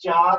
4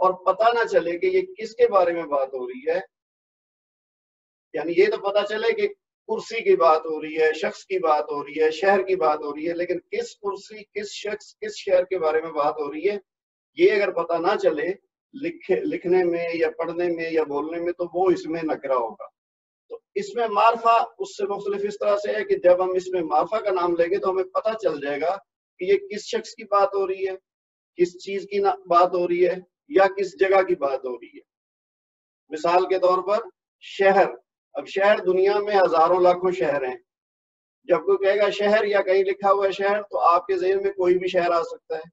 اور پتہ نہ چلے کہ یہ کس کے بارے میں بات ہو رہی ہے. یعنی یہ تو پتہ چلے کہ کرسی کی بات ہو رہی ہے، شخص کی بات ہو رہی ہے، شہر کی بات ہو رہی ہے، لیکن کس کرسی، کس شخص، کس شہر کے بارے میں بات ہو رہی ہے یہ اگر پتہ نہ چلے لکھنے میں یا پڑھنے میں یا بولنے میں، تو وہ اس میں نکرہ ہوگا. تو اس میں معرفہ اس سے مختلف اس طرح سے ہے کہ جب ہم اس میں معرفہ کا نام لیں گے تو ہمیں پتہ چل جائے گا کہ یہ کس شخص کی بات ہو رہی ہے، کس چیز کی بات ہو رہی ہے، یا کس جگہ کی بات ہو رہی ہے. مثال کے طور پر شہر. اب شہر دنیا میں ہزاروں لاکھوں شہر ہیں. جب کوئی کہے گا شہر یا کہیں لکھا ہوا ہے شہر تو آپ کے ذہن میں کوئی بھی شہر آ سکتا ہے.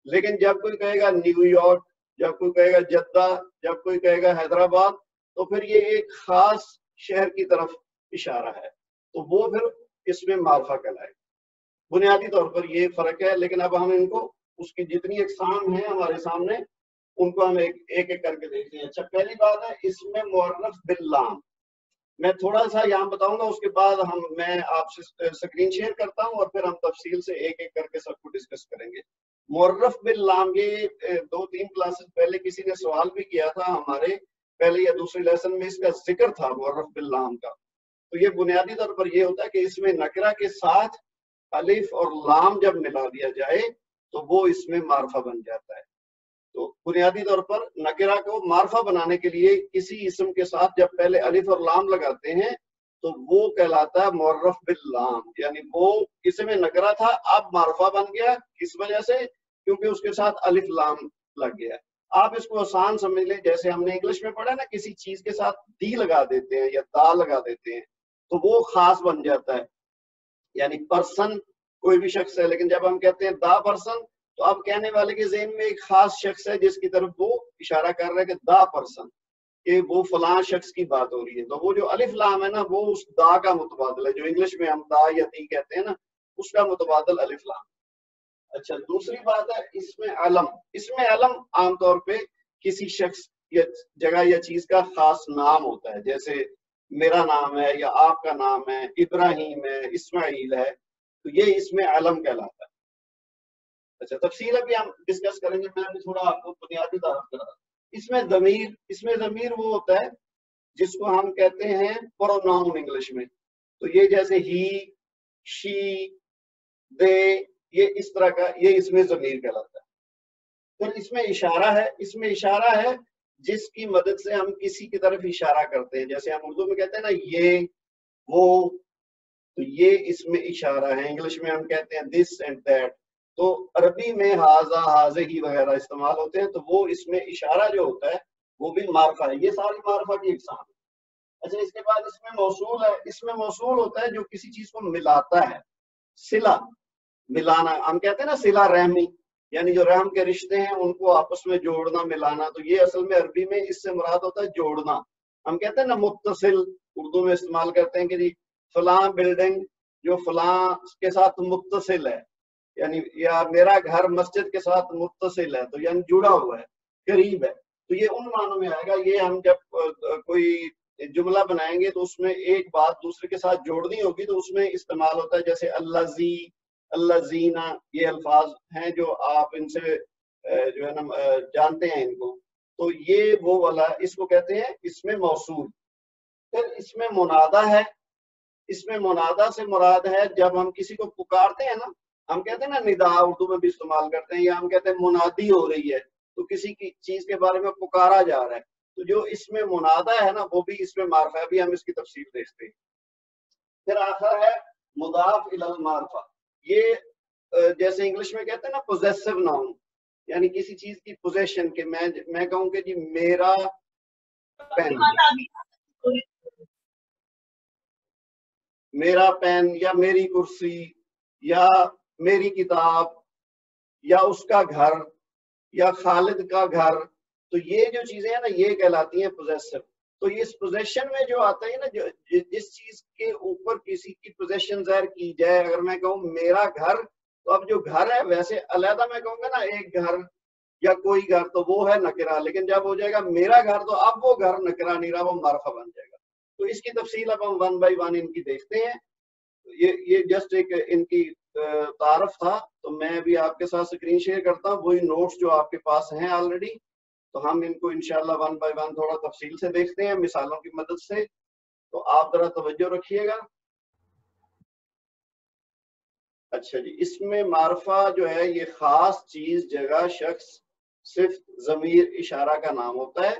لیکن جب کوئی کہے گا نیو یارک، جب کوئی کہے گا جدہ، جب کوئی کہے گا حیدرآباد، تو پھر یہ ایک خاص شہر کی طرف اشارہ ہے، تو وہ پھر اس میں معرفہ کہلائے. بنیادی طور پر یہ فرق ہے. لیکن اب ہم ان کو اس کی جتنی اقسام ہیں ہمارے سامنے ان کو ہم ایک ایک کر کے دیکھتے ہیں. اچھا، پہلی بات ہے اس میں معرف باللام. میں تھوڑا سا یہاں بتاؤں گا، اس کے بعد میں آپ سے اسکرین شیئر کرتا ہوں اور پھر ہم تفصیل سے ایک ایک کر کے سب کو ڈسکس کریں گے. معرف باللام، یہ 2-3 کلاسز پہلے کسی نے سوال بھی کیا تھا ہمارے پہلے یا دوسرے لیسن میں، اس کا ذکر تھا معرف باللام کا. تو یہ بنیادی طور پر یہ ہوتا ہے کہ اس میں نکرہ کے ساتھ الف اور لام جب ملا دیا جائے تو وہ اس میں معرفہ بن جاتا ہے. تو بنیادی طور پر نکرہ کو معرفہ بنانے کے لیے کسی اسم کے ساتھ جب پہلے الف اور لام لگاتے ہیں تو وہ کہلاتا ہے معرف باللام. یعنی وہ اسم نکرہ تھا، اب معرفہ بن گیا. کس وجہ سے؟ کیونکہ اس کے ساتھ الف لام لگ گیا. آپ اس کو آسان سمجھ لیں، جیسے ہم نے انگلش میں پڑھا نا، کسی چیز کے ساتھ دی لگا دیتے ہیں یا دا لگا دیتے ہیں تو وہ خاص بن جاتا ہے. یعنی پرسن کوئی بھی شخص ہے، لیکن جب ہم کہتے ہیں دا پرسن تو اب کہنے والے کے ذہن میں ایک خاص شخص ہے جس کی طرف وہ اشارہ کر رہا ہے کہ دا پرسن، کہ وہ فلاں شخص کی بات ہو رہی ہے. تو وہ جو الف لام ہے نا، وہ اس دا کا متبادل ہے، جو انگلش میں ہم دا یا دی کہتے ہیں نا، اس کا متبادل الف لام. اچھا، دوسری بات ہے اس میں علم. اس میں علم عام طور پہ کسی شخص یا جگہ یا چیز کا خاص نام ہوتا ہے، جیسے میرا نام ہے یا آپ کا نام ہے، ابراہیم ہے، اسماعیل ہے، تو یہ اس میں علم کہلاتا ہے. اچھا، تفصیل ابھی ہم ڈسکس کریں گے. میں ابھی تھوڑا آپ کو بنیادی تعارف کرا دوں. اس میں ضمیر وہ ہوتا ہے جس کو ہم کہتے ہیں پروناؤن انگلش میں. تو یہ جیسے ہی، شی، دے، یہ اس طرح کا، یہ اس میں ضمیر کہلاتا ہے. پھر اس میں اشارہ ہے. اس میں اشارہ ہے جس کی مدد سے ہم کسی کی طرف اشارہ کرتے ہیں. جیسے ہم اردو میں کہتے ہیں نا یہ، وہ، تو یہ اس میں اشارہ ہے. انگلش میں ہم کہتے ہیں دس اینڈ دیٹ. تو عربی میں ہاذا، ہاذہی وغیرہ استعمال ہوتے ہیں. تو وہ اس میں اشارہ جو ہوتا ہے وہ بھی معرفہ ہے. یہ ساری معرفہ کی اقسام ہے. اچھا، اس کے بعد اس میں موصول ہے. اس میں موصول ہوتا ہے جو کسی چیز کو ملاتا ہے. صلہ، ملانا. ہم کہتے ہیں نا صلہ رحمی، یعنی جو رحم کے رشتے ہیں ان کو آپس میں جوڑنا، ملانا. تو یہ اصل میں عربی میں اس سے مراد ہوتا ہے جوڑنا. ہم کہتے ہیں نا متصل، اردو میں استعمال کرتے ہیں کہ جی فلاں بلڈنگ جو فلاں کے ساتھ متصل ہے، یعنی یا میرا گھر مسجد کے ساتھ متصل ہے، تو یعنی جڑا ہوا ہے، قریب ہے. تو یہ ان معنوں میں آئے گا. یہ ہم جب کوئی جملہ بنائیں گے تو اس میں ایک بات دوسرے کے ساتھ جوڑنی ہوگی تو اس میں استعمال ہوتا ہے. جیسے اللہ زی، اللہ زینا، یہ الفاظ ہیں جو آپ ان سے جو ہے نا جانتے ہیں ان کو. تو یہ وہ والا، اس کو کہتے ہیں اس میں موصول. پھر اس میں منادہ ہے. اس میں منادہ سے مراد ہے جب ہم کسی کو پکارتے ہیں نا، ہم کہتے ہیں نا ندا، اردو میں بھی استعمال کرتے ہیں، یا ہم کہتے ہیں منادی ہو رہی ہے، تو کسی کی چیز کے بارے میں پکارا جا رہا ہے. تو جو اس میں منادہ ہے نا وہ بھی اس میں معرفہ ہے. ابھی ہم اس کی تفصیل دیکھتے ہیں. پھر آخر ہے مضاف الی المعرفہ. یہ جیسے انگلش میں کہتے ہیں نا پوزیسو ناؤن، یعنی کسی چیز کی پوزیشن، کہ میں کہوں کہ جی میرا پین، میرا پین یا میری کرسی یا میری کتاب یا اس کا گھر یا خالد کا گھر. تو یہ جو چیزیں ہیں نا یہ کہلاتی ہیں پوزیسو. تو اس پوزیشن میں جو آتا ہے نا، جس چیز کے اوپر کسی کی پوزیشن ظاہر کی جائے. اگر میں کہوں میرا گھر، تو اب جو گھر ہے ویسے علیحدہ میں کہوں گا نا ایک گھر یا کوئی گھر، تو وہ ہے نکرہ. لیکن جب ہو جائے گا میرا گھر تو اب وہ گھر نکرہ نہیں رہا، وہ معرفہ بن جائے گا. تو اس کی تفصیل اب ہم 1 بائی 1 ان کی دیکھتے ہیں. یہ جسٹ ایک ان کی تعارف تھا. تو میں بھی آپ کے ساتھ اسکرین شیئر کرتا ہوں وہی نوٹس جو آپ کے پاس ہیں آلریڈی. تو ہم ان کو انشاءاللہ ون بائی ون تھوڑا تفصیل سے دیکھتے ہیں مثالوں کی مدد سے. تو آپ ذرا توجہ رکھیے گا. اچھا جی، اس میں معرفہ جو ہے یہ خاص چیز، جگہ، شخص، صرف ضمیر، اشارہ کا نام ہوتا ہے،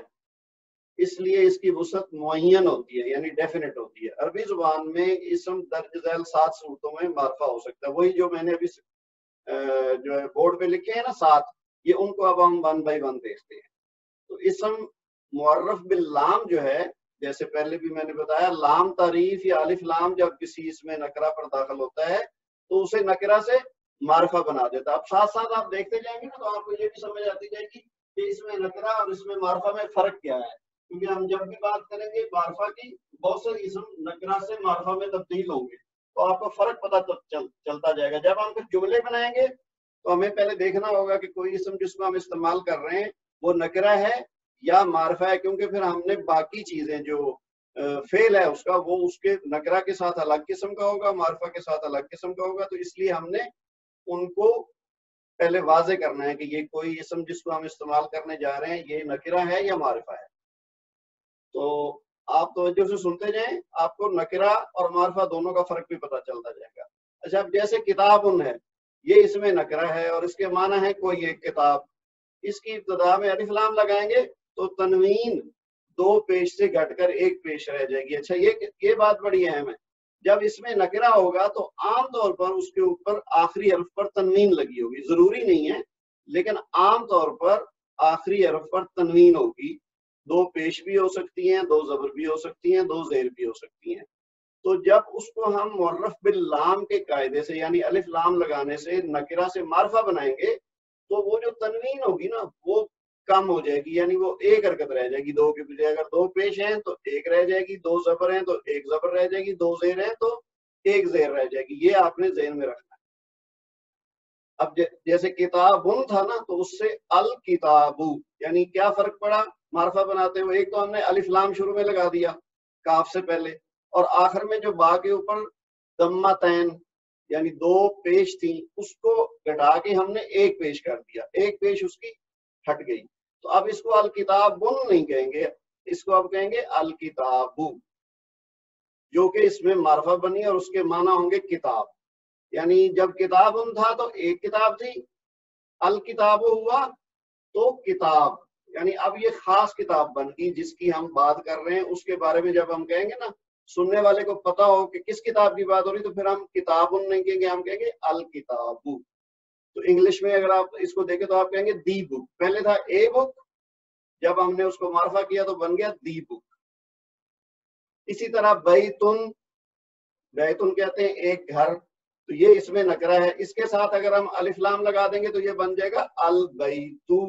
اس لیے اس کی وسعت معین ہوتی ہے یعنی ڈیفینٹ ہوتی ہے. عربی زبان میں اسم درج ذیل 7 صورتوں میں معرفہ ہو سکتا ہے. وہی جو میں نے ابھی جو ہے بورڈ پہ لکھے ہیں نا 7، یہ ان کو اب ہم ون بائی ون دیکھتے ہیں. تو اسم معرف باللام جو ہے، جیسے پہلے بھی میں نے بتایا، لام تعریف یا الف لام جب کسی اس میں نکرہ پر داخل ہوتا ہے تو اسے نکرہ سے معرفہ بنا دیتا ہے. اب ساتھ ساتھ آپ دیکھتے جائیں گے نا تو آپ کو یہ بھی سمجھ آتی جائے گی کہ اس میں نکرہ اور اس میں معرفہ میں فرق کیا ہے. کیونکہ ہم جب بھی بات کریں گے معرفہ کی، بہت سے اسم نکرہ سے معرفہ میں تبدیل ہوں گے تو آپ کو فرق پتہ چلتا جائے گا. جب ہم پھر جملے بنائیں گے تو ہمیں پہلے دیکھنا ہوگا کہ کوئی اسم جس کو ہم استعمال کر رہے ہیں وہ نکرہ ہے یا معرفہ ہے، کیونکہ پھر ہم نے باقی چیزیں جو فعل ہے اس کا، وہ اس کے نکرہ کے ساتھ الگ قسم کا ہوگا، معرفہ کے ساتھ الگ قسم کا ہوگا. تو اس لیے ہم نے ان کو پہلے واضح کرنا ہے کہ یہ کوئی اسم جس کو ہم استعمال کرنے جا رہے ہیں یہ نکرہ ہے یا معرفہ ہے. تو آپ توجہ سے سنتے جائیں، آپ کو نکرہ اور معرفہ دونوں کا فرق بھی پتہ چلتا جائے گا. اچھا، اب جیسے کتاب ہے، یہ اس میں نکرہ ہے اور اس کے معنی ہے کوئی ایک کتاب. اس کی ابتدا میں الف لام لگائیں گے تو تنوین 2 پیش سے گھٹ کر 1 پیش رہ جائے گی. اچھا، یہ بات بڑی اہم ہے. جب اس میں نکرہ ہوگا تو عام طور پر اس کے اوپر آخری حرف پر تنوین لگی ہوگی. ضروری نہیں ہے لیکن عام طور پر آخری حرف پر تنوین ہوگی. 2 پیش بھی ہو سکتی ہیں، 2 زبر بھی ہو سکتی ہیں، 2 زیر بھی ہو سکتی ہیں. تو جب اس کو ہم معرف باللام کے قاعدے سے یعنی الف لام لگانے سے نکرہ سے معرفہ بنائیں گے تو وہ جو تنوین ہوگی نا وہ کم ہو جائے گی، یعنی وہ 1 حرکت رہ جائے گی. 2 کے بجائے اگر 2 پیش ہیں تو 1 رہ جائے گی، 2 زبر ہیں تو 1 زبر رہ جائے گی، 2 زیر ہیں تو 1 زیر رہ جائے گی. یہ آپ نے ذہن میں رکھنا ہے. اب جیسے کتابن تھا نا تو اس سے الکتابو، یعنی کیا فرق پڑا معرفہ بناتے ہوئے؟ ایک تو ہم نے الف لام شروع میں لگا دیا کاف سے پہلے، اور آخر میں جو با کے اوپر دمتین یعنی 2 پیش تھیں اس کو گھٹا کے ہم نے 1 پیش کر دیا، 1 پیش اس کی ہٹ گئی. تو اب اس کو الکتابن نہیں کہیں گے، اس کو اب کہیں گے الکتابو، جو کہ اس میں معرفہ بنی اور اس کے معنی ہوں گے کتاب. یعنی جب کتابن تھا تو 1 کتاب تھی، الکتاب ہوا تو کتاب، یعنی اب یہ خاص کتاب بن گئی جس کی ہم بات کر رہے ہیں. اس کے بارے میں جب ہم کہیں گے نا، سننے والے کو پتا ہو کہ کس کتاب کی بات ہو رہی، تو پھر ہم کتابن نہیں کہیں گے، ہم کہیں گے الکتابو. تو انگلش میں اگر آپ اس کو دیکھیں تو آپ کہیں گے دی بک. پہلے تھا اے بک، جب ہم نے اس کو معرفہ کیا تو بن گیا دی بک. اسی طرح بیتن، بیتن کہتے ہیں ایک گھر، تو یہ اس میں نکرہ ہے. اس کے ساتھ اگر ہم الف لام لگا دیں گے تو یہ بن جائے گا البیتو.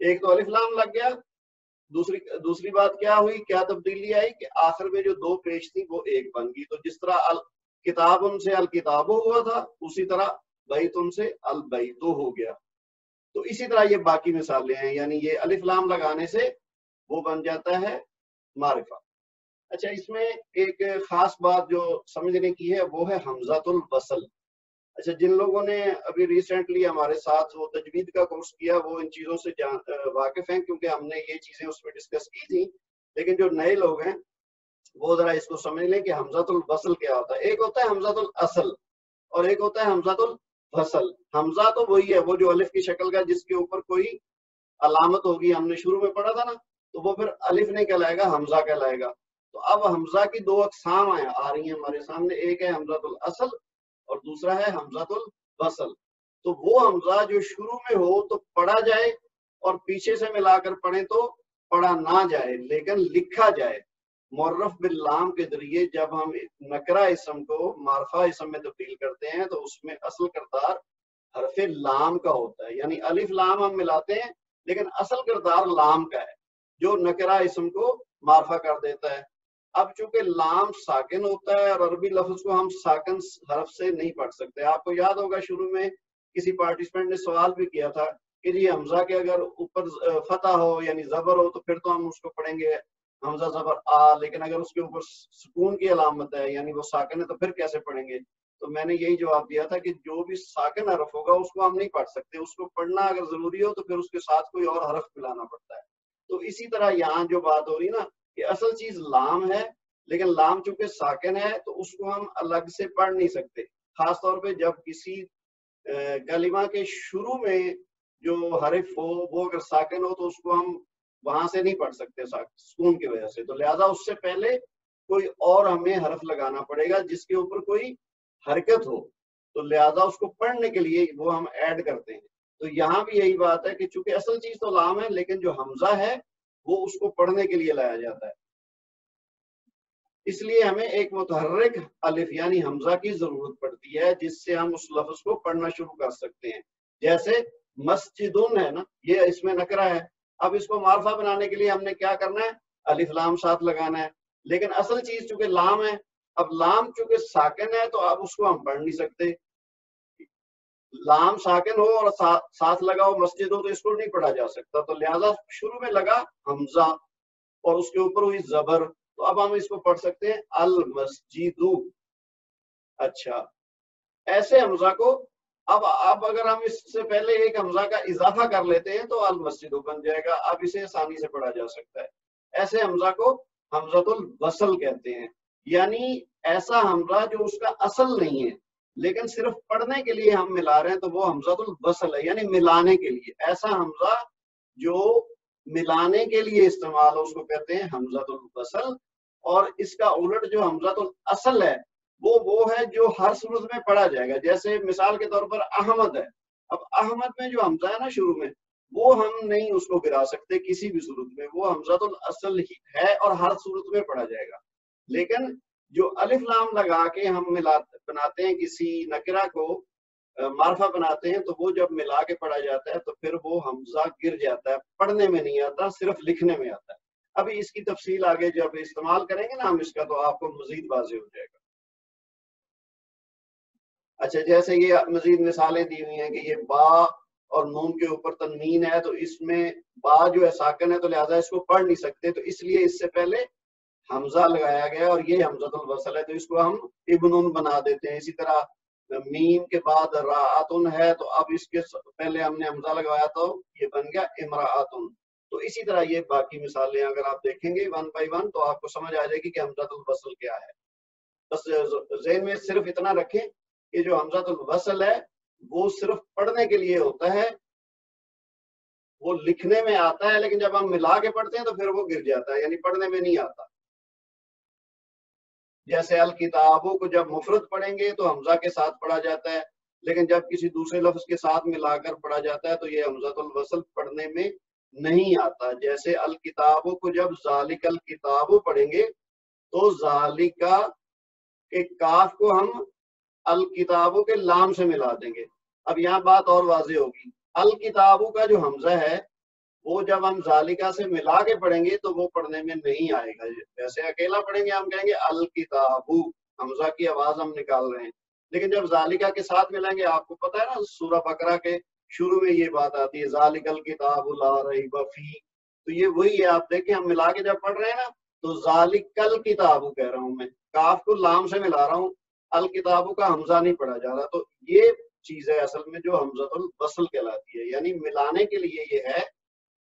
ایک تو الف لام لگ گیا، دوسری بات کیا ہوئی، کیا تبدیلی آئی کہ آخر میں جو 2 پیش تھی وہ 1 بن گئی. تو جس طرح کتابن سے الکتابو ہوا تھا اسی طرح بیتن سے البیتو ہو گیا. تو اسی طرح یہ باقی مثالیں ہیں، یعنی یہ الف لام لگانے سے وہ بن جاتا ہے معرفہ. اچھا، اس میں ایک خاص بات جو سمجھنے کی ہے وہ ہے حمزۃ الوصل. اچھا، جن لوگوں نے ابھی ریسنٹلی ہمارے ساتھ وہ تجوید کا کورس کیا وہ ان چیزوں سے واقف ہیں، کیونکہ ہم نے یہ چیزیں اس میں ڈسکس کی تھی. لیکن جو نئے لوگ ہیں وہ ذرا اس کو سمجھ لیں کہ حمزۃ الوصل کیا ہوتا ہے. ایک ہوتا ہے حمزۃ الاصل اور ایک ہوتا ہے حمزۃ الوصل. حمزہ تو وہی ہے، وہ جو الف کی شکل کا جس کے اوپر کوئی علامت ہوگی، ہم نے شروع میں پڑھا تھا نا، تو وہ پھر الف نہیں کہلائے گا، حمزہ کہلائے گا. تو اب حمزہ کی 2 اقسام آ رہی ہیں ہمارے سامنے، ایک ہے حمزۃ الاصل اور دوسرا ہے حمزۃ الوصل. تو وہ حمزہ جو شروع میں ہو تو پڑھا جائے اور پیچھے سے ملا کر پڑھیں تو پڑھا نہ جائے لیکن لکھا جائے. معرف باللام کے ذریعے جب ہم نکرہ اسم کو معرفہ اسم میں تبدیل کرتے ہیں تو اس میں اصل کردار حرف لام کا ہوتا ہے. یعنی الف لام ہم ملاتے ہیں لیکن اصل کردار لام کا ہے جو نکرہ اسم کو معرفہ کر دیتا ہے. اب چونکہ لام ساکن ہوتا ہے اور عربی لفظ کو ہم ساکن حرف سے نہیں پڑھ سکتے. آپ کو یاد ہوگا شروع میں کسی پارٹیسپینٹ نے سوال بھی کیا تھا کہ جی حمزہ کے اگر اوپر فتح ہو یعنی زبر ہو تو پھر تو ہم اس کو پڑھیں گے حمزہ زبر آ، لیکن اگر اس کے اوپر سکون کی علامت ہے یعنی وہ ساکن ہے تو پھر کیسے پڑھیں گے؟ تو میں نے یہی جواب دیا تھا کہ جو بھی ساکن حرف ہوگا اس کو ہم نہیں پڑھ سکتے. اس کو پڑھنا اگر ضروری ہو تو پھر اس کے ساتھ کوئی اور حرف ملانا پڑتا ہے. تو اسی طرح یہاں جو بات ہو رہی نا کہ اصل چیز لام ہے، لیکن لام چونکہ ساکن ہے تو اس کو ہم الگ سے پڑھ نہیں سکتے، خاص طور پہ جب کسی کلمہ کے شروع میں جو حرف ہو وہ اگر ساکن ہو تو اس کو ہم وہاں سے نہیں پڑھ سکتے سکون کی وجہ سے، تو لہذا اس سے پہلے کوئی اور ہمیں حرف لگانا پڑے گا جس کے اوپر کوئی حرکت ہو، تو لہذا اس کو پڑھنے کے لیے وہ ہم ایڈ کرتے ہیں۔ تو یہاں بھی یہی بات ہے کہ چونکہ اصل چیز تو لام ہے، لیکن جو حمزہ ہے وہ اس کو پڑھنے کے لیے لایا جاتا ہے، اس لیے ہمیں ایک متحرک الف یعنی حمزہ کی ضرورت پڑتی ہے جس سے ہم اس لفظ کو پڑھنا شروع کر سکتے ہیں۔ جیسے مسجدن ہے نا، یہ اس میں نکرہ ہے، اب اس کو معرفہ بنانے کے لیے ہم نے کیا کرنا ہے، الف لام ساتھ لگانا ہے، لیکن اصل چیز چونکہ لام ہے، اب لام چونکہ ساکن ہے تو اب اس کو ہم پڑھ نہیں سکتے، لام ساکن ہو اور ساتھ لگا ہو مسجد ہو تو اس کو نہیں پڑھا جا سکتا، تو لہذا شروع میں لگا حمزہ اور اس کے اوپر ہوئی زبر، تو اب ہم اس کو پڑھ سکتے ہیں المسجد۔ اچھا، ایسے حمزہ کو اب اگر ہم اس سے پہلے ایک حمزہ کا اضافہ کر لیتے ہیں تو المسجد بن جائے گا، اب اسے آسانی سے پڑھا جا سکتا ہے۔ ایسے حمزہ کو حمزۃ الوصل کہتے ہیں، یعنی ایسا حمزہ جو اس کا اصل نہیں ہے لیکن صرف پڑھنے کے لیے ہم ملا رہے ہیں تو وہ حمزۃ الوصل ہے، یعنی ملانے کے لیے۔ ایسا حمزہ جو ملانے کے لیے استعمال ہو اس کو کہتے ہیں حمزۃ الوصل، اور اس کا الٹ جو حمزۃ الاصل ہے وہ ہے جو ہر صورت میں پڑھا جائے گا۔ جیسے مثال کے طور پر احمد ہے، اب احمد میں جو حمزہ ہے نا شروع میں، وہ ہم نہیں اس کو گرا سکتے کسی بھی صورت میں، وہ حمزۃ الاصل ہی ہے اور ہر صورت میں پڑھا جائے گا۔ لیکن جو الف لام لگا کے ہم بناتے ہیں کسی نکرہ کو معرفہ بناتے ہیں تو وہ جب ملا کے پڑھا جاتا ہے تو پھر وہ حمزہ گر جاتا ہے، پڑھنے میں نہیں آتا، صرف لکھنے میں آتا ہے۔ ابھی اس کی تفصیل آگے جب استعمال کریں گے نا ہم اس کا تو آپ کو مزید واضح ہو جائے گا۔ اچھا، جیسے یہ مزید مثالیں دی ہوئی ہیں کہ یہ با اور نون کے اوپر تنوین ہے، تو اس میں با جو ہے ساکن ہے تو لہذا اس کو پڑھ نہیں سکتے، تو اس لیے اس سے پہلے حمزہ لگایا گیا اور یہ حمزۃ الوصل ہے تو اس کو ہم ابن بنا دیتے ہیں۔ اسی طرح میم کے بعد راعتن ہے تو اب اس کے پہلے ہم نے حمزہ لگوایا تو یہ بن گیا امراۃن۔ تو اسی طرح یہ باقی مثالیں اگر آپ دیکھیں گے ون بائی ون تو آپ کو سمجھ آ جائے گی کہ حمزۃ الوصل کیا ہے۔ بس ذہن میں صرف اتنا رکھیں کہ جو حمزۃ الوصل ہے وہ صرف پڑھنے کے لیے ہوتا ہے، وہ لکھنے میں آتا ہے لیکن جب ہم ملا کے پڑھتے ہیں تو پھر وہ گر جاتا ہے، یعنی پڑھنے میں نہیں آتا۔ جیسے الکتابوں کو جب مفرد پڑھیں گے تو حمزہ کے ساتھ پڑھا جاتا ہے، لیکن جب کسی دوسرے لفظ کے ساتھ ملا کر پڑھا جاتا ہے تو یہ حمزۃ الوصل پڑھنے میں نہیں آتا۔ جیسے الکتابوں کو جب ذالک الکتابوں پڑھیں گے تو ذالکا کے کاف کو ہم الکتابوں کے لام سے ملا دیں گے۔ اب یہاں بات اور واضح ہوگی، الکتابوں کا جو حمزہ ہے وہ جب ہم ذالکا سے ملا کے پڑھیں گے تو وہ پڑھنے میں نہیں آئے گا، ویسے اکیلا پڑھیں گے ہم کہیں گے الکتابو، حمزہ کی آواز ہم نکال رہے ہیں، لیکن جب ذالکا کے ساتھ ملائیں گے آپ کو پتہ ہے نا سورہ بقرہ کے شروع میں یہ بات آتی ہے ذالک الکتاب لا ریب فیہ، تو یہ وہی ہے، آپ دیکھیں ہم ملا کے جب پڑھ رہے ہیں نا تو ذالک الکتاب کہہ رہا ہوں میں، کاف کو لام سے ملا رہا ہوں، الکتابوں کا حمزہ نہیں پڑھا جا رہا، تو یہ چیز ہے اصل میں جو حمزۃ الوصل کہلاتی ہے، یعنی ملانے کے لیے یہ ہے،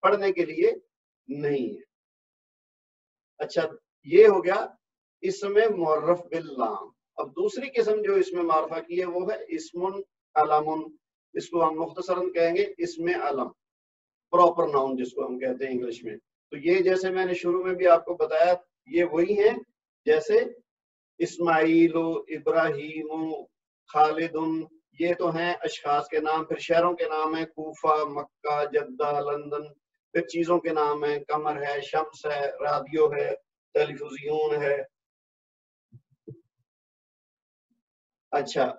پڑھنے کے لیے نہیں ہے۔ اچھا، یہ ہو گیا اسم معرف باللام۔ اب دوسری قسم جو اس میں معرفہ کی ہے وہ ہے اسم علم، اس کو ہم مختصراً کہیں گے اسم علم، پراپر ناؤن جس کو ہم کہتے ہیں انگلش میں۔ تو یہ جیسے میں نے شروع میں بھی آپ کو بتایا یہ وہی ہیں جیسے اسماعیل و ابراہیم و خالد، یہ تو ہیں اشخاص کے نام، پھر شہروں کے نام ہیں کوفہ، مکہ، جدہ، لندن، پھر چیزوں کے نام ہیں قمر ہے، شمس ہے، رادیو ہے، ٹیلیفزیون ہے۔ اچھا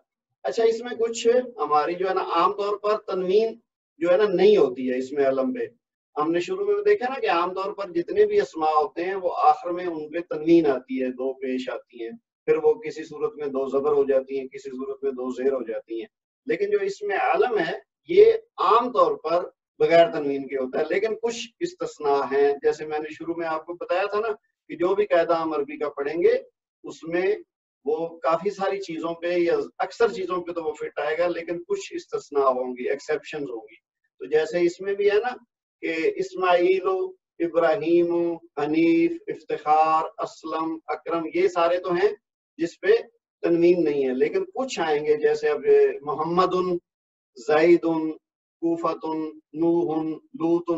اس میں کچھ ہماری جو ہے نا عام طور پر تنوین جو ہے نا نہیں ہوتی ہے اس میں علم پہ، ہم نے شروع میں دیکھا نا کہ عام طور پر جتنے بھی اسماء ہوتے ہیں وہ آخر میں ان پہ تنوین آتی ہے، دو پیش آتی ہیں، پھر وہ کسی صورت میں دو زبر ہو جاتی ہیں، کسی صورت میں دو زیر ہو جاتی ہیں، لیکن جو اس میں علم ہے یہ عام طور پر بغیر تنوین کے ہوتا ہے، لیکن کچھ استثناء ہیں، جیسے میں نے شروع میں آپ کو بتایا تھا نا کہ جو بھی قاعدہ ہم عربی کا پڑھیں گے اس میں وہ کافی ساری چیزوں پہ یا اکثر چیزوں پہ تو وہ فٹ آئے گا، لیکن کچھ استثناء ہوں گی، ایکسیپشنز ہوں گی۔ تو جیسے اس میں بھی ہے نا کہ اسماعیل ابراہیم، حنیف، افتخار، اسلم، اکرم، یہ سارے تو ہیں جس پہ تنوین نہیں ہے، لیکن کچھ آئیں گے جیسے اب محمد، زید، کوفت، نوح، لوط،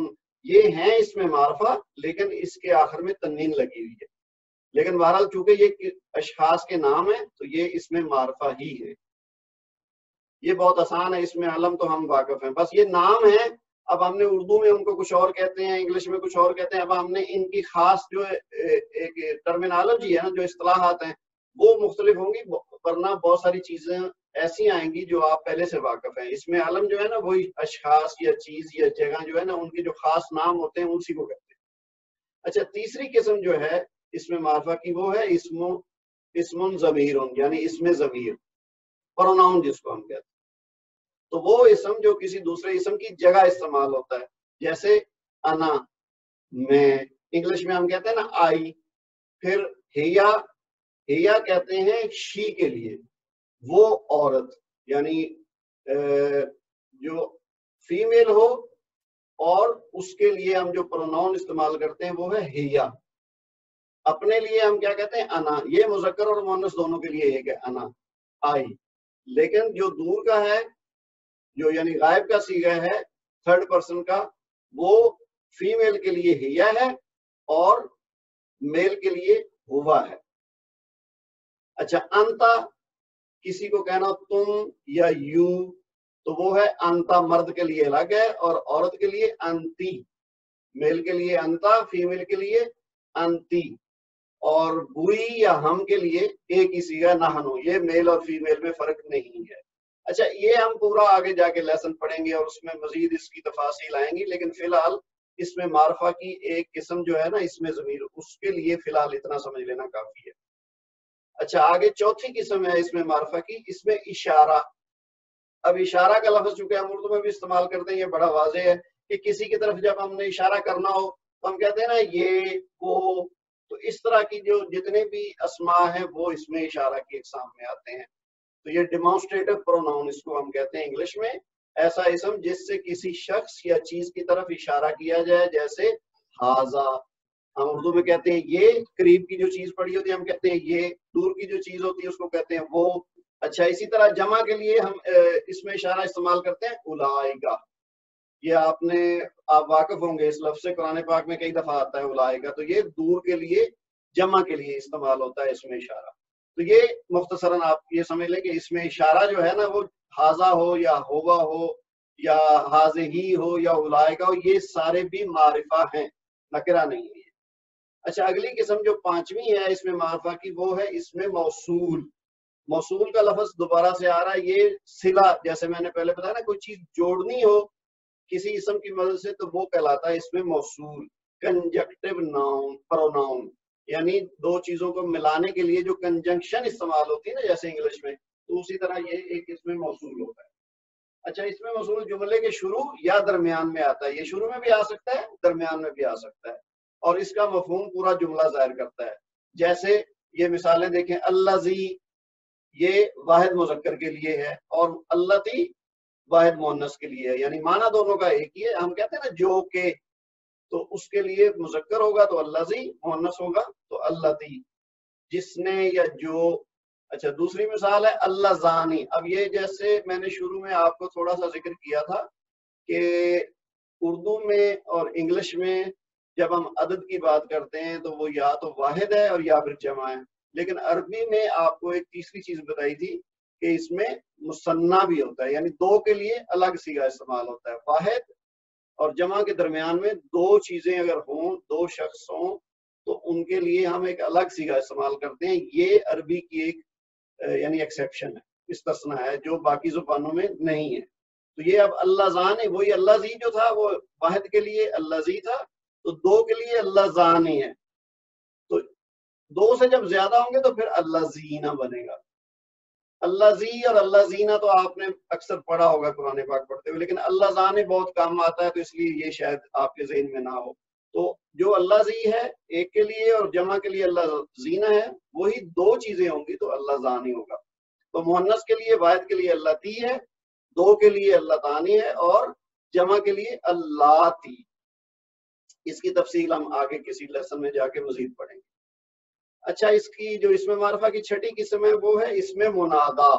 یہ ہیں اس میں معرفہ لیکن اس کے آخر میں تنوین لگی ہوئی ہے، لیکن بہرحال چونکہ یہ اشخاص کے نام ہیں تو یہ اس میں معرفہ ہی ہے۔ یہ بہت آسان ہے، اس میں علم تو ہم واقف ہیں، بس یہ نام ہے۔ اب ہم نے اردو میں ان کو کچھ اور کہتے ہیں، انگلش میں کچھ اور کہتے ہیں، اب ہم نے ان کی خاص جو ایک ٹرمینالوجی ہے نا، جو اصطلاحات ہیں وہ مختلف ہوں گی، ورنہ بہت ساری چیزیں ایسی آئیں گی جو آپ پہلے سے واقف ہیں۔ اس میں علم جو ہے نا وہی اشخاص یا چیز یا جگہ جو ہے نا ان کے جو خاص نام ہوتے ہیں اسی کو کہتے ہیں۔ اچھا، تیسری قسم جو ہے اس میں معرفہ کی وہ ہے اسم ضمیر، یعنی اسم ضمیر، پروناؤن جس کو ہم کہتے ہیں۔ تو وہ اسم جو کسی دوسرے اسم کی جگہ استعمال ہوتا ہے، جیسے انا، میں، انگلش میں ہم کہتے ہیں نا آئی، پھر ہیا کہتے ہیں شی کے لیے، وہ عورت، یعنی جو فیمیل ہو، اور اس کے لیے ہم جو پروناؤن استعمال کرتے ہیں وہ ہے ہیا۔ اپنے لیے ہم کیا کہتے ہیں؟ انا، یہ مذکر اور مؤنث دونوں کے لیے ایک ہے، انا، آئی، لیکن جو دور کا ہے، جو یعنی غائب کا صیغہ ہے تھرڈ پرسن کا، وہ فیمیل کے لیے ہیا ہے اور میل کے لیے ہوا ہے۔ اچھا، انتا کسی کو کہنا تم یا یو، تو وہ ہے انتا، مرد کے لیے الگ ہے، اور عورت کے لیے انتی، میل کے لیے انتا، فیمیل کے لیے انتی، اور بوئی یا ہم کے لیے ایک ہی صیغہ نحنو، یہ میل اور فیمیل میں فرق نہیں ہے۔ اچھا، یہ ہم پورا آگے جا کے لیسن پڑھیں گے اور اس میں مزید اس کی تفاصیل آئیں گی، لیکن فی الحال اس میں معرفہ کی ایک قسم جو ہے نا اس میں ضمیر، اس کے لیے فی الحال اتنا سمجھ لینا کافی ہے۔ اچھا، آگے چوتھی قسم ہے اس میں معرفہ کی، اس میں اشارہ۔ اب اشارہ کا لفظ چونکہ ہم اردو میں بھی استعمال کرتے ہیں، یہ بڑا واضح ہے کہ کسی کی طرف جب ہم نے اشارہ کرنا ہو تو ہم کہتے ہیں نا یہ، وہ، تو اس طرح کی جو جتنے بھی اسماء ہیں وہ اس میں اشارہ کی اقسام میں آتے ہیں۔ تو یہ ڈیمانسٹریٹو پروناؤن اس کو ہم کہتے ہیں انگلش میں، ایسا اسم جس سے کسی شخص یا چیز کی طرف اشارہ کیا جائے، جیسے ہاذا، ہم اردو میں کہتے ہیں یہ، قریب کی جو چیز پڑی ہوتی ہے ہم کہتے ہیں یہ، دور کی جو چیز ہوتی ہے اس کو کہتے ہیں وہ۔ اچھا، اسی طرح جمع کے لیے ہم اس میں اشارہ استعمال کرتے ہیں اولائکا، یہ آپ واقف ہوں گے اس لفظ سے، قرآن پاک میں کئی دفعہ آتا ہے اولائکا، تو یہ دور کے لیے، جمع کے لیے استعمال ہوتا ہے اس میں اشارہ۔ تو یہ مختصراً آپ یہ سمجھ لیں کہ اس میں اشارہ جو ہے نا وہ ہاذا ہو یا ہوا ہو یا ہاذہی ہو یا اولائکا ہو، یہ سارے بھی معرفہ ہیں، نکرہ نہیں ہے۔ اچھا، اگلی قسم جو پانچویں ہے اس میں معرفہ کی، وہ ہے اس میں موصول۔ موصول کا لفظ دوبارہ سے آ رہا ہے، یہ صلہ، جیسے میں نے پہلے بتایا نا کوئی چیز جوڑنی ہو کسی اسم کی مدد سے تو وہ کہلاتا ہے اس میں موصول۔ کنجکٹیو ناؤن، پروناؤن، یعنی دو چیزوں کو ملانے کے لیے جو کنجنکشن استعمال ہوتی ہے نا جیسے انگلش میں، تو اسی طرح یہ ایک اس میں موصول ہوتا ہے۔ اچھا، اس میں موصول جملے کے شروع یا درمیان میں آتا ہے، یہ شروع میں بھی آ سکتا ہے، درمیان میں بھی آ سکتا ہے، اور اس کا مفہوم پورا جملہ ظاہر کرتا ہے۔ جیسے یہ مثالیں دیکھیں، الذی، یہ واحد مذکر کے لیے ہے، اور اللتی واحد مؤنث کے لیے ہے، یعنی معنی دونوں کا ایک ہی ہے۔ ہم کہتے ہیں نا جو کہ، تو اس کے لیے مذکر ہوگا تو الذی، مؤنث ہوگا تو اللتی، جس نے یا جو۔ اچھا، دوسری مثال ہے اللذانی۔ اب یہ جیسے میں نے شروع میں آپ کو تھوڑا سا ذکر کیا تھا کہ اردو میں اور انگلش میں جب ہم عدد کی بات کرتے ہیں تو وہ یا تو واحد ہے اور یا پھر جمع ہے، لیکن عربی میں آپ کو ایک تیسری چیز بتائی تھی کہ اس میں مثنیٰ بھی ہوتا ہے، یعنی دو کے لیے الگ صیغہ استعمال ہوتا ہے۔ واحد اور جمع کے درمیان میں دو چیزیں اگر ہوں، دو شخص ہوں، تو ان کے لیے ہم ایک الگ صیغہ استعمال کرتے ہیں۔ یہ عربی کی ایک یعنی ایکسیپشن ہے، استثناء ہے جو باقی زبانوں میں نہیں ہے۔ تو یہ اب اللہ زانی، وہی اللہ زی جو تھا وہ واحد کے لیے اللہ زی تھا، تو دو کے لیے اللہ زانی ہے، تو دو سے جب زیادہ ہوں گے تو پھر اللہ زینہ بنے گا۔ اللہ زی اور اللہ زینہ تو آپ نے اکثر پڑھا ہوگا قرآن پاک پڑھتے ہوئے، لیکن اللہ زانی بہت کام آتا ہے تو اس لیے یہ شاید آپ کے ذہن میں نہ ہو۔ تو جو اللہ زی ہے ایک کے لیے اور جمع کے لیے اللہ زینہ ہے، وہی دو چیزیں ہوں گی تو اللہ زانی ہوگا۔ تو مؤنث کے لیے، واحد کے لیے اللہ تی ہے، دو کے لیے اللہ تانی ہے، اور جمع کے لیے اللہ تی۔ اس کی تفصیل ہم آگے کسی لیسن میں جا کے مزید پڑھیں گے. اچھا اس کی جو اسم معرفہ کی چھٹی قسم ہے وہ ہے اسم منادا.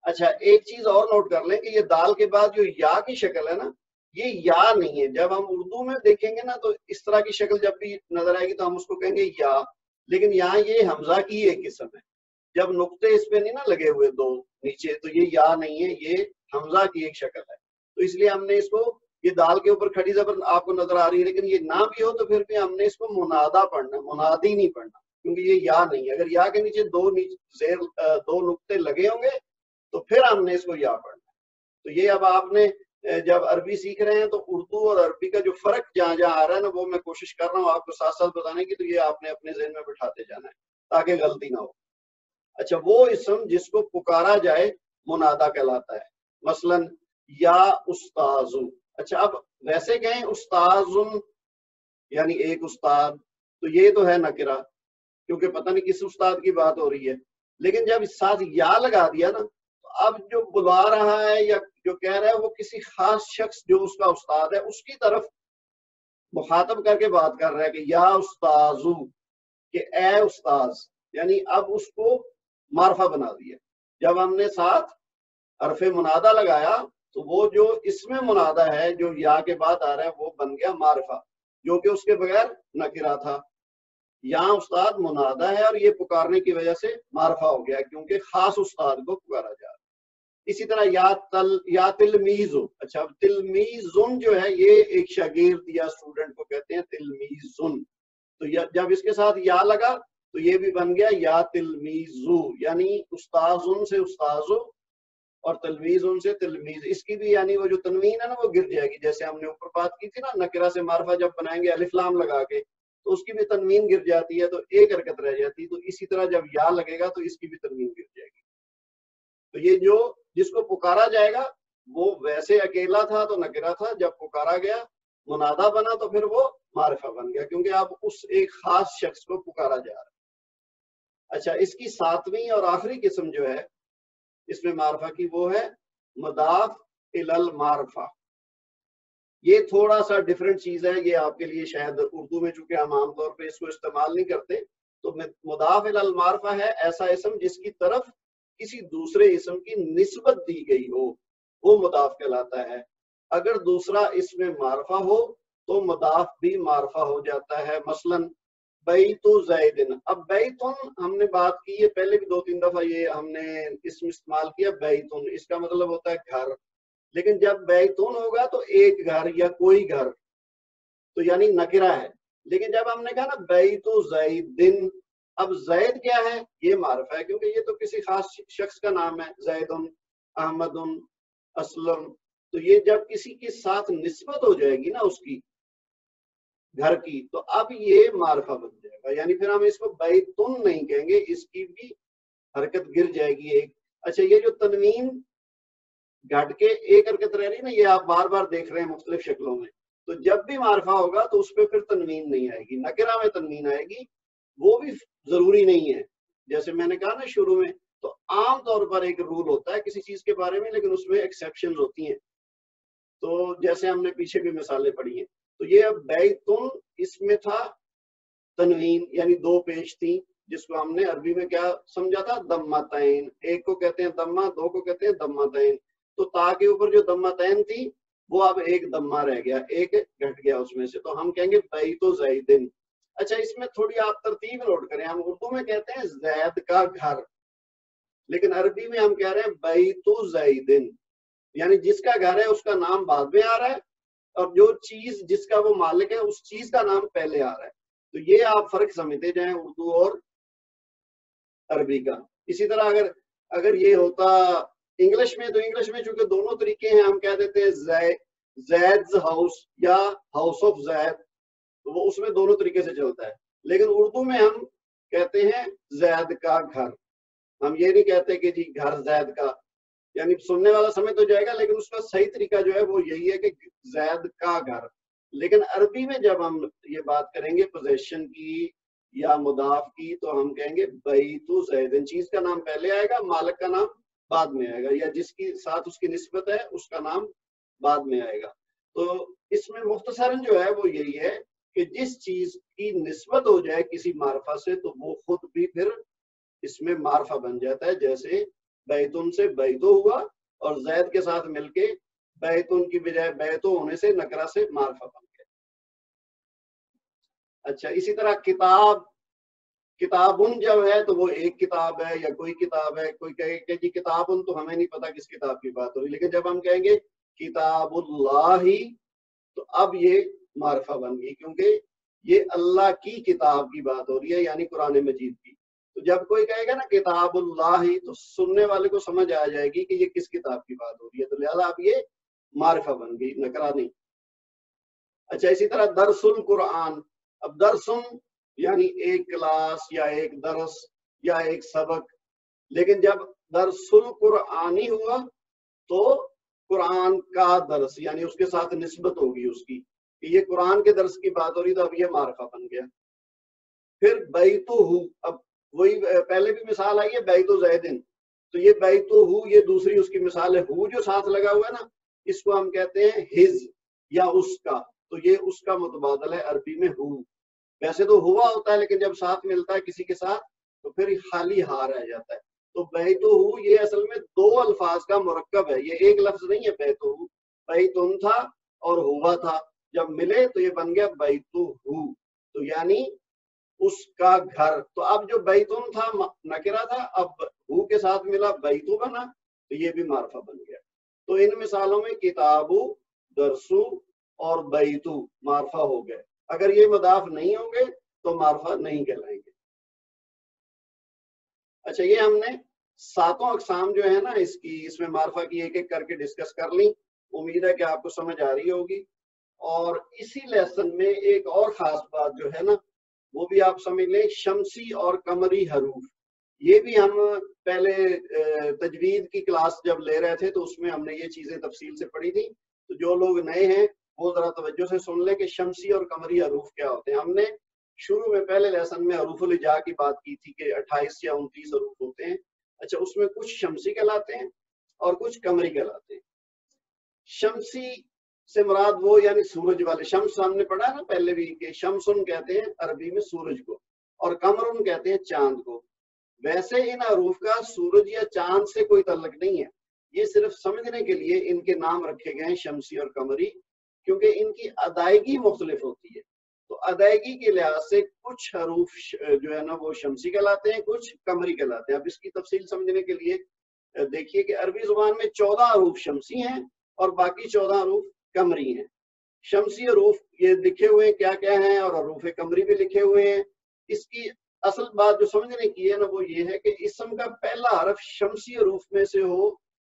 اچھا ایک چیز اور نوٹ کر لیں کہ یہ دال کے بعد جو یا کی شکل ہے نا یہ یا نہیں ہے. جب ہم اردو میں دیکھیں گے نا تو اس طرح کی شکل جب بھی نظر آئے گی تو ہم اس کو کہیں گے یا, لیکن یہاں یہ حمزہ کی ایک قسم ہے. جب نقطے اس پہ نہیں نا لگے ہوئے دو نیچے تو یہ یا نہیں ہے, یہ حمزہ کی ایک شکل ہے. تو اس لیے ہم نے اس کو, یہ دال کے اوپر کھڑی زبر آپ کو نظر آ رہی ہے لیکن یہ نہ بھی ہو تو پھر بھی ہم نے اس کو منادا پڑھنا, منادی نہیں پڑھنا, کیونکہ یہ یا نہیں ہے. اگر یا کے نیچے دو نقطے لگے ہوں گے تو پھر ہم نے اس کو یا پڑھنا. تو یہ اب آپ نے جب عربی سیکھ رہے ہیں تو اردو اور عربی کا جو فرق جہاں جہاں آ رہا ہے نا وہ میں کوشش کر رہا ہوں آپ کو ساتھ ساتھ بتانے کی, تو یہ آپ نے اپنے ذہن میں بٹھاتے جانا ہے تاکہ غلطی نہ ہو. اچھا وہ اسم جس کو پکارا جائے منادا کہلاتا ہے. مثلا یا استاذ. اچھا اب ویسے کہیں استاذ یعنی ایک استاد, تو یہ تو ہے نکرہ کیونکہ پتہ نہیں کس استاد کی بات ہو رہی ہے. لیکن جب اس ساتھ یا لگا دیا نا تو اب جو بلا رہا ہے یا جو کہہ رہا ہے وہ کسی خاص شخص جو اس کا استاد ہے اس کی طرف مخاطب کر کے بات کر رہا ہے کہ یا استاذو, کہ اے استاذ, یعنی اب اس کو معرفہ بنا دیا. جب ہم نے ساتھ حرف منادہ لگایا تو وہ جو اسم منادہ ہے جو یا کے بعد آ رہا ہے وہ بن گیا معرفہ, جو کہ اس کے بغیر نکرہ تھا. یہاں استاد منادہ ہے اور یہ پکارنے کی وجہ سے معرفہ ہو گیا کیونکہ خاص استاد کو پکارا جا رہا ہے. اسی طرح یا تلمیذ. اچھا تلمیذن جو ہے یہ ایک شاگرد یا اسٹوڈنٹ کو کہتے ہیں تلمیذن. تو جب اس کے ساتھ یا لگا تو یہ بھی بن گیا یا تلمیذو, یعنی استاذن سے استاذو اور تلمیذن سے تلمیذ. اس کی بھی یعنی وہ جو تنوین ہے نا وہ گر جائے گی, جیسے ہم نے اوپر بات کی تھی نا نکرہ سے معرفہ جب بنائیں گے الف لام لگا کے تو اس کی بھی تنوین گر جاتی ہے تو ایک حرکت رہ جاتی ہے. تو اسی طرح جب یا لگے گا تو اس کی بھی تنوین گر جائے گی. تو یہ جو جس کو پکارا جائے گا وہ ویسے اکیلا تھا تو نکرہ تھا, جب پکارا گیا منادہ بنا تو پھر وہ معرفہ بن گیا کیونکہ اب اس ایک خاص شخص کو پکارا جا رہا ہے. اچھا اس کی ساتویں اور آخری قسم جو ہے اس میں معرفہ کی وہ ہے مضاف الی المعرفہ. یہ تھوڑا سا ڈیفرنٹ چیز ہے, یہ آپ کے لیے شاید اردو میں چونکہ ہم عام طور پہ اس کو استعمال نہیں کرتے, تو مضاف الی المعرفہ ہے ایسا اسم جس کی طرف کسی دوسرے اسم کی نسبت دی گئی ہو, وہ مضاف کہلاتا ہے. اگر دوسرا اسم معرفہ ہو تو مضاف بھی معرفہ ہو جاتا ہے. مثلا بیت زیدن. اب بیتن ہم نے بات کی ہے پہلے بھی 2-3 دفعہ یہ ہم نے اسم استعمال کیا بیتن, اس کا مطلب ہوتا ہے گھر. لیکن جب بیتون ہوگا تو ایک گھر یا کوئی گھر تو یعنی نکرہ ہے. لیکن جب ہم نے کہا نا بیت زیدن, اب زید کیا ہے, یہ معرفہ ہے کیونکہ یہ تو کسی خاص شخص کا نام ہے, زیدن, احمدن, اسلم. تو یہ جب کسی کے ساتھ نسبت ہو جائے گی نا اس کی گھر کی تو اب یہ معرفہ بن جائے گا, یعنی پھر ہم اس کو بیتن نہیں کہیں گے, اس کی بھی حرکت گر جائے گی ایک. اچھا یہ جو تنوین گھٹ کے ایک حرکت رہ رہی ہے نا یہ آپ بار بار دیکھ رہے ہیں مختلف شکلوں میں, تو جب بھی معرفہ ہوگا تو اس پہ پھر تنوین نہیں آئے گی, نکرہ میں تنوین آئے گی. وہ بھی ضروری نہیں ہے, جیسے میں نے کہا نا شروع میں, تو عام طور پر ایک رول ہوتا ہے کسی چیز کے بارے میں لیکن اس میں ایکسیپشنز ہوتی ہیں. تو جیسے ہم نے پیچھے بھی مثالیں پڑھی ہیں, تو یہ اب بیتن اس میں تھا تنوین یعنی 2 پیش تھی جس کو ہم نے عربی میں کیا سمجھا تھا دمتین. ایک کو کہتے ہیں دمہ, 2 کو کہتے ہیں دمتین. تو تا کے اوپر جو دمتین تھی وہ اب ایک دمہ رہ گیا, ایک گھٹ گیا اس میں سے, تو ہم کہیں گے بیت زیدن. اچھا اس میں تھوڑی آپ ترتیب نوٹ کریں, ہم اردو میں کہتے ہیں زید کا گھر, لیکن عربی میں ہم کہہ رہے ہیں بیت زیدن, یعنی جس کا گھر ہے اس کا نام بعد میں آ رہا ہے اور جو چیز جس کا وہ مالک ہے اس چیز کا نام پہلے آ رہا ہے. تو یہ آپ فرق سمجھتے جائیں اردو اور عربی کا. اسی طرح اگر یہ ہوتا انگلش میں, تو انگلش میں چونکہ دونوں طریقے ہیں, ہم کہہ دیتے ہیں زید's ہاؤس یا ہاؤس آف زید, تو وہ اس میں دونوں طریقے سے چلتا ہے. لیکن اردو میں ہم کہتے ہیں زید کا گھر, ہم یہ نہیں کہتے کہ جی گھر زید کا, یعنی سننے والا سمجھ تو جائے گا لیکن اس کا صحیح طریقہ جو ہے وہ یہی ہے کہ زید کا گھر. لیکن عربی میں جب ہم یہ بات کریں گے پوزیشن کی یا مضاف کی تو ہم کہیں گے بیت زیدن, چیز کا نام پہلے آئے گا, مالک کا نام بعد میں آئے گا, یا جس کی ساتھ اس کی نسبت ہے اس کا نام بعد میں آئے گا. تو اس میں مختصراً جو ہے وہ یہی ہے کہ جس چیز کی نسبت ہو جائے کسی معرفہ سے تو وہ خود بھی پھر اس میں معرفہ بن جاتا ہے. جیسے بیتن سے بیتو ہوا اور زید کے ساتھ مل کے بیتن کی بجائے بیتو ہونے سے نکرہ سے معرفہ بن گیا. اچھا اسی طرح کتابن جب ہے تو وہ ایک کتاب ہے یا کوئی کتاب ہے. کوئی کہے کہ جی کتابن تو ہمیں نہیں پتا کس کتاب کی بات ہو رہی, لیکن جب ہم کہیں گے کتاب اللہ تو اب یہ معرفہ بن گئی, کیونکہ یہ اللہ کی کتاب کی بات ہو رہی ہے یعنی قرآن مجید کی. تو جب کوئی کہے گا نا کتاب اللہ تو سننے والے کو سمجھ آ جائے گی کہ یہ کس کتاب کی بات ہو رہی ہے, تو لہذا اب یہ معرفہ بن گئی, نکرہ نہیں. اچھا اسی طرح درس القرآن, اب درسن یعنی ایک کلاس یا ایک درس یا ایک سبق, لیکن جب درس القرآنی ہوا تو قرآن کا درس یعنی اس کے ساتھ نسبت ہوگی اس کی کہ یہ قرآن کے درس کی بات ہو رہی, تو اب یہ معرفہ بن گیا. پھر بیتو ہو, اب وہی پہلے بھی مثال آئی ہے بیتو زیدن, تو یہ بیتو ہو یہ دوسری اس کی مثال ہے. ہو جو ساتھ لگا ہوا ہے نا اس کو ہم کہتے ہیں ہز یا اس کا, تو یہ اس کا متبادل ہے عربی میں ہو. ویسے تو ہوا ہوتا ہے لیکن جب ساتھ ملتا ہے کسی کے ساتھ تو پھر خالی ہا رہ جاتا ہے. تو بیتو ہو یہ اصل میں دو الفاظ کا مرکب ہے, یہ ایک لفظ نہیں ہے. بیتو ہو بیتن تھا اور ہوا تھا, جب ملے تو یہ بن گیا بیتو ہو, تو یعنی اس کا گھر. تو اب جو بیتن تھا نکرہ تھا, اب ہو کے ساتھ ملا بیتو بنا, تو یہ بھی معرفہ بن گیا. تو ان مثالوں میں کتابو, درسو اور بیتو معرفہ ہو گئے. اگر یہ مضاف نہیں ہوں گے تو معرفہ نہیں کہلائیں گے. اچھا یہ ہم نے ساتوں اقسام جو ہے نا اس میں معرفہ کی ایک ایک کر کے ڈسکس کر لی. امید ہے کہ آپ کو سمجھ آ رہی ہوگی. اور اسی لیسن میں ایک اور خاص بات جو ہے نا وہ بھی آپ سمجھ لیں, شمسی اور قمری حروف. یہ بھی ہم پہلے تجوید کی کلاس جب لے رہے تھے تو اس میں ہم نے یہ چیزیں تفصیل سے پڑھی تھی. تو جو لوگ نئے ہیں وہ ذرا توجہ سے سن لیں کہ شمسی اور قمری حروف کیا ہوتے ہیں. ہم نے شروع میں پہلے لیسن میں حروف الہجا کی بات کی تھی کہ 28 یا 29 حروف ہوتے ہیں. اچھا اس میں کچھ شمسی کہلاتے ہیں اور کچھ قمری کہلاتے ہیں. شمسی سے مراد وہ یعنی سورج والے, شمس ہم نے پڑھا نا پہلے بھی کہ شمسن کہتے ہیں عربی میں سورج کو, اور قمرن کہتے ہیں چاند کو. ویسے ان حروف کا سورج یا چاند سے کوئی تعلق نہیں ہے, یہ صرف سمجھنے کے لیے ان کے نام رکھے گئے ہیں شمسی اور قمری, کیونکہ ان کی ادائیگی مختلف ہوتی ہے. تو ادائیگی کے لحاظ سے کچھ حروف جو ہے نا وہ شمسی کہلاتے ہیں, کچھ قمری کہلاتے ہیں. اب اس کی تفصیل سمجھنے کے لیے دیکھیے کہ عربی زبان میں 14 حروف شمسی ہیں اور باقی 14 حروف قمری ہیں. شمسی حروف یہ لکھے ہوئے کیا کیا ہیں اور حروف قمری بھی لکھے ہوئے ہیں. اس کی اصل بات جو سمجھنے کی ہے نا وہ یہ ہے کہ اسم کا پہلا حرف شمسی حروف میں سے ہو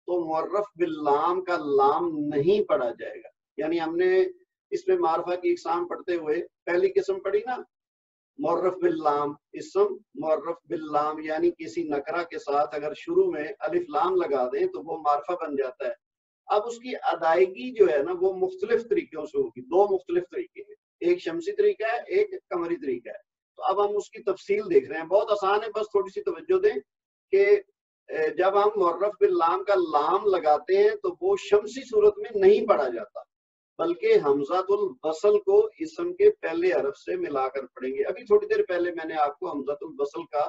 تو معرف باللام کا لام نہیں پڑھا جائے گا. یعنی ہم نے اس میں معرفہ کی اقسام پڑھتے ہوئے پہلی قسم پڑھی نا معرف باللام, اسم معرف باللام یعنی کسی نکرہ کے ساتھ اگر شروع میں الف لام لگا دیں تو وہ معرفہ بن جاتا ہے. اب اس کی ادائیگی جو ہے نا وہ مختلف طریقوں سے ہوگی, دو مختلف طریقے ہیں, ایک شمسی طریقہ ہے ایک قمری طریقہ ہے. تو اب ہم اس کی تفصیل دیکھ رہے ہیں, بہت آسان ہے, بس تھوڑی سی توجہ دیں کہ جب ہم معرف باللام کا لام لگاتے ہیں تو وہ شمسی صورت میں نہیں پڑھا جاتا بلکہ حمزۃ الوصل کو اسم کے پہلے حرف سے ملا کر پڑھیں گے. ابھی تھوڑی دیر پہلے میں نے آپ کو حمزۃ الوصل کا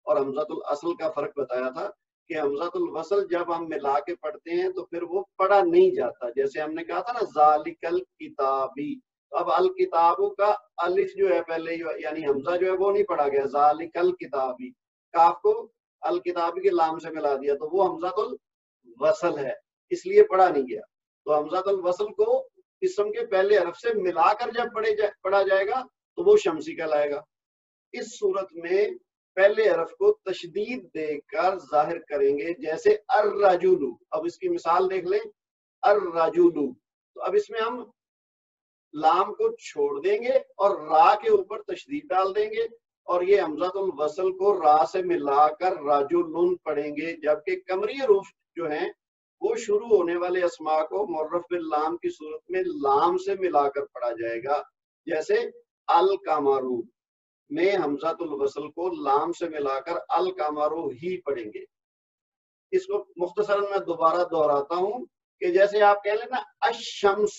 اور حمزۃ الاصل کا فرق بتایا تھا کہ حمزۃ الوصل جب ہم ملا کے پڑھتے ہیں تو پھر وہ پڑھا نہیں جاتا. جیسے ہم نے کہا تھا نا ذالک الکتابی, اب الکتابو کا الف جو ہے پہلے یعنی حمزہ جو ہے وہ نہیں پڑھا گیا, ذالک الکتابی, کاف کو الکتابی کے لام سے ملا دیا تو وہ حمزۃ الوصل ہے, اس لیے پڑھا نہیں گیا. تو حمزۃ الوصل کو اسم کے پہلے حرف سے ملا کر جب پڑھا جائے گا تو وہ شمسی کہلائے گا. اس صورت میں پہلے حرف کو تشدید دے کر ظاہر کریں گے, جیسے الرجل. اب اس کی مثال دیکھ لیں, الرجل, تو اب اس میں ہم لام کو چھوڑ دیں گے اور را کے اوپر تشدید ڈال دیں گے اور یہ حمزۃ الوصل کو را سے ملا کر رجل پڑھیں گے. جبکہ قمری حروف جو ہیں وہ شروع ہونے والے اسماء کو معرف باللام کی صورت میں لام سے ملا کر پڑھا جائے گا, جیسے القمرو میں حمزۃ الوصل کو لام سے ملا کر القمرو ہی پڑھیں گے. اس کو مختصراً میں دوبارہ دہراتا ہوں کہ جیسے آپ کہہ لیں نا الشمس,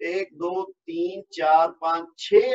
1 2 3 4 5 6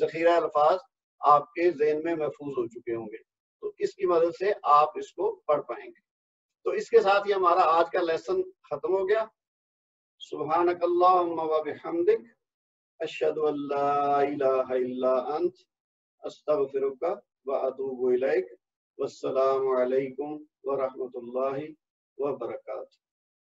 ذخیرہ الفاظ آپ کے ذہن میں محفوظ ہو چکے ہوں گے، تو اس کی مدد سے آپ اس کو پڑھ پائیں گے۔ تو اس کے ساتھ ہی ہمارا آج کا لیسن ختم ہو گیا۔ سبحانک اللہم و بحمدک، اشہد ان لا الہ الا انت، استغفرک و اتوب الیک، والسلام علیکم ورحمۃ اللہ وبرکاتہ۔